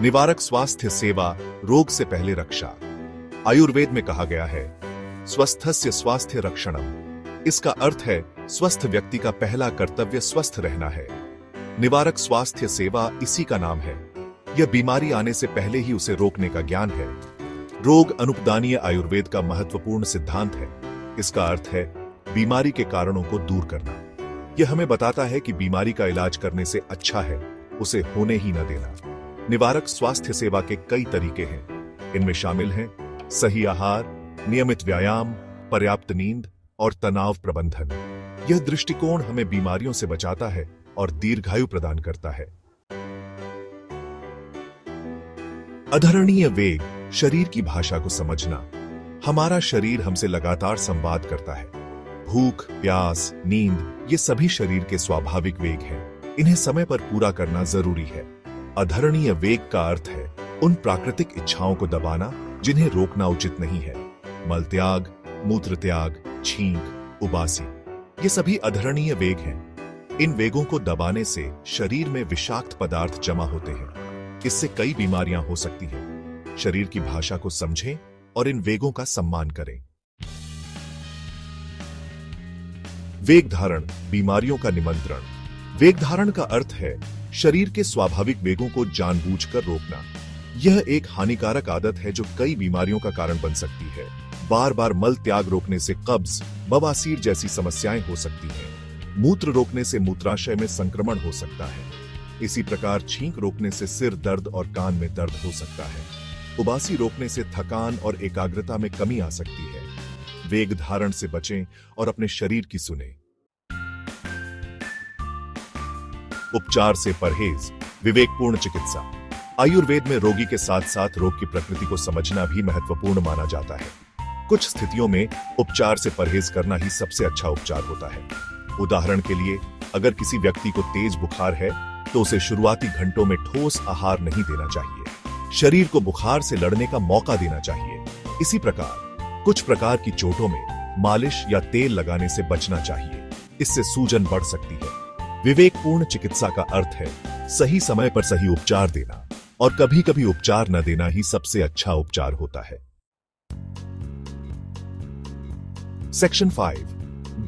निवारक स्वास्थ्य सेवा, रोग से पहले रक्षा। आयुर्वेद में कहा गया है स्वस्थस्य स्वास्थ्य रक्षणम। इसका अर्थ है स्वस्थ व्यक्ति का पहला कर्तव्य स्वस्थ रहना है। निवारक स्वास्थ्य सेवा इसी का नाम है। यह बीमारी आने से पहले ही उसे रोकने का ज्ञान है। रोग अनुपदानीय आयुर्वेद का महत्वपूर्ण सिद्धांत है। इसका अर्थ है बीमारी के कारणों को दूर करना। यह हमें बताता है कि बीमारी का इलाज करने से अच्छा है उसे होने ही न देना। निवारक स्वास्थ्य सेवा के कई तरीके हैं। इनमें शामिल हैं सही आहार, नियमित व्यायाम, पर्याप्त नींद और तनाव प्रबंधन। यह दृष्टिकोण हमें बीमारियों से बचाता है और दीर्घायु प्रदान करता है। अधरणीय वेग, शरीर की भाषा को समझना। हमारा शरीर हमसे लगातार संवाद करता है। भूख, प्यास, नींद ये सभी शरीर के स्वाभाविक वेग हैं। इन्हें समय पर पूरा करना जरूरी है। अधरणीय वेग का अर्थ है उन प्राकृतिक इच्छाओं को दबाना जिन्हें रोकना उचित नहीं है। मल त्याग, मूत्र त्याग, छींक, उबासी ये सभी अधरणीय वेग हैं। इन वेगों को दबाने से शरीर में विषाक्त पदार्थ जमा होते हैं। इससे कई बीमारियां हो सकती हैं। शरीर की भाषा को समझें और इन वेगों का सम्मान करें। वेग धारण, बीमारियों का निमंत्रण। वेग धारण का अर्थ है शरीर के स्वाभाविक वेगों को जानबूझकर रोकना। यह एक हानिकारक आदत है जो कई बीमारियों का कारण बन सकती है। बार बार मल त्याग रोकने से कब्ज, बवासीर जैसी समस्याएं हो सकती हैं। मूत्र रोकने से मूत्राशय में संक्रमण हो सकता है। इसी प्रकार छींक रोकने से सिर दर्द और कान में दर्द हो सकता है। उबासी रोकने से थकान और एकाग्रता में कमी आ सकती है। वेग धारण से बचें और अपने शरीर की सुनें। उपचार से परहेज, विवेकपूर्ण चिकित्सा। आयुर्वेद में रोगी के साथ साथ रोग की प्रकृति को समझना भी महत्वपूर्ण माना जाता है। कुछ स्थितियों में उपचार से परहेज करना ही सबसे अच्छा उपचार होता है। उदाहरण के लिए, अगर किसी व्यक्ति को तेज बुखार है तो उसे शुरुआती घंटों में ठोस आहार नहीं देना चाहिए। शरीर को बुखार से लड़ने का मौका देना चाहिए। इसी प्रकार कुछ प्रकार की चोटों में मालिश या तेल लगाने से बचना चाहिए। इससे सूजन बढ़ सकती है। विवेकपूर्ण चिकित्सा का अर्थ है सही समय पर सही उपचार देना, और कभी कभी उपचार न देना ही सबसे अच्छा उपचार होता है। सेक्शन 5,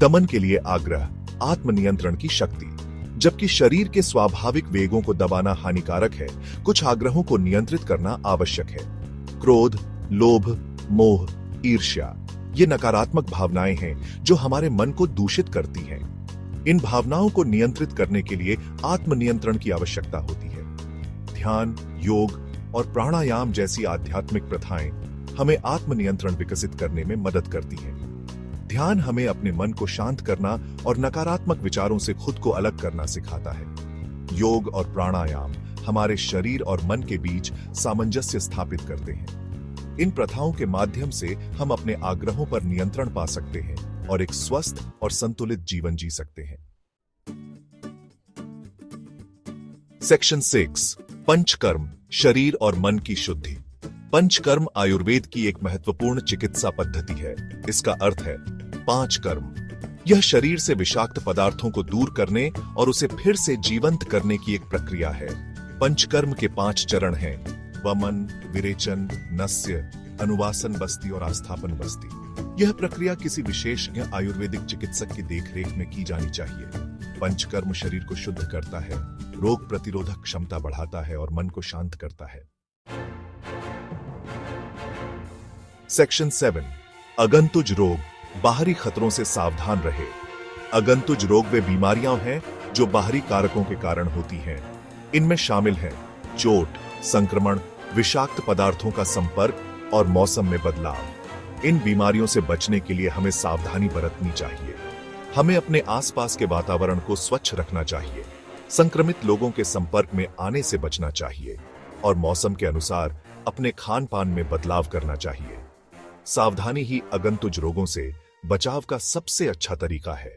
दमन के लिए आग्रह, आत्मनियंत्रण की शक्ति। जबकि शरीर के स्वाभाविक वेगों को दबाना हानिकारक है, कुछ आग्रहों को नियंत्रित करना आवश्यक है। क्रोध, लोभ, मोह, ईर्ष्या ये नकारात्मक भावनाएं हैं जो हमारे मन को दूषित करती हैं। इन भावनाओं को नियंत्रित करने के लिए आत्मनियंत्रण की आवश्यकता होती है। ध्यान, योग और प्राणायाम जैसी आध्यात्मिक प्रथाएं हमें आत्मनियंत्रण विकसित करने में मदद करती हैं। ध्यान हमें अपने मन को शांत करना और नकारात्मक विचारों से खुद को अलग करना सिखाता है। योग और प्राणायाम हमारे शरीर और मन के बीच सामंजस्य स्थापित करते हैं। इन प्रथाओं के माध्यम से हम अपने आग्रहों पर नियंत्रण पा सकते हैं और एक स्वस्थ और संतुलित जीवन जी सकते हैं। सेक्शन 6, पंचकर्म, शरीर और मन की शुद्धि। पंचकर्म आयुर्वेद की एक महत्वपूर्ण चिकित्सा पद्धति है। इसका अर्थ है 5 कर्म। यह शरीर से विषाक्त पदार्थों को दूर करने और उसे फिर से जीवंत करने की एक प्रक्रिया है। पंचकर्म के 5 चरण हैं: वमन, विरेचन, नस्य, अनुवासन बस्ती और आस्थापन बस्ती। यह प्रक्रिया किसी विशेषज्ञ आयुर्वेदिक चिकित्सक की देखरेख में की जानी चाहिए। पंचकर्म शरीर को शुद्ध करता है, रोग प्रतिरोधक क्षमता बढ़ाता है और मन को शांत करता है। सेक्शन 7, अगंतुज रोग, बाहरी खतरों से सावधान रहे। अगंतुज रोग वे बीमारियां हैं जो बाहरी कारकों के कारण होती हैं। इनमें शामिल हैं चोट, संक्रमण, विषाक्त पदार्थों का संपर्क और मौसम में बदलाव। इन बीमारियों से बचने के लिए हमें सावधानी बरतनी चाहिए। हमें अपने आसपास के वातावरण को स्वच्छ रखना चाहिए, संक्रमित लोगों के संपर्क में आने से बचना चाहिए और मौसम के अनुसार अपने खान पान में बदलाव करना चाहिए। सावधानी ही अगंतुज रोगों से बचाव का सबसे अच्छा तरीका है।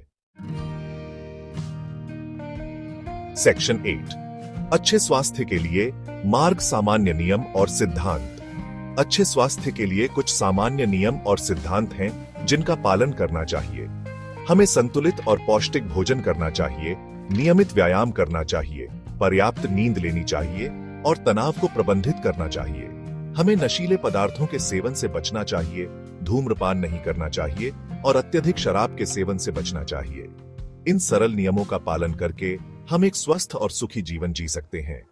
सेक्शन 8, अच्छे स्वास्थ्य के लिए मार्ग, सामान्य नियम और सिद्धांत। अच्छे स्वास्थ्य के लिए कुछ सामान्य नियम और सिद्धांत हैं जिनका पालन करना चाहिए। हमें संतुलित और पौष्टिक भोजन करना चाहिए, नियमित व्यायाम करना चाहिए, पर्याप्त नींद लेनी चाहिए और तनाव को प्रबंधित करना चाहिए। हमें नशीले पदार्थों के सेवन से बचना चाहिए, धूम्रपान नहीं करना चाहिए और अत्यधिक शराब के सेवन से बचना चाहिए। इन सरल नियमों का पालन करके हम एक स्वस्थ और सुखी जीवन जी सकते हैं।